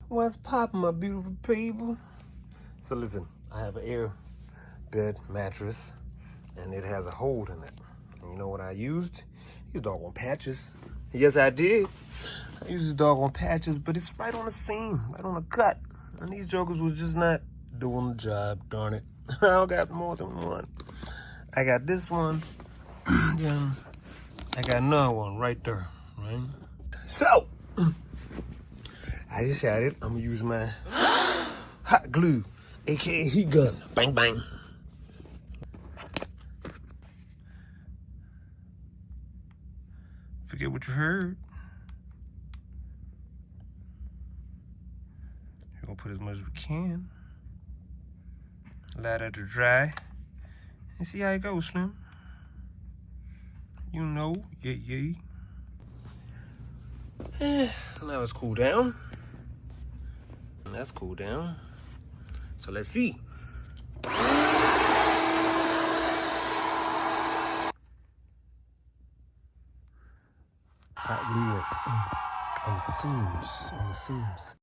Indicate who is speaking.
Speaker 1: What's poppin', my beautiful people? So listen, I have an air bed mattress, and it has a hole in it. And you know what I used? These doggone patches. Yes, I did. I used these doggone patches, but it's right on the seam, right on the cut. And these jokers was just not doing the job, darn it. I got more than one. I got this one, then I got another one right there, right? So, I decided I'm gonna use my hot glue, aka heat gun. Bang, bang. Forget what you heard. We're gonna put as much as we can. Allow that to dry. And see how it goes, Slim. You know, yeah. Now it's cool down. And that's cool down. So let's see. Hot glue on the seams,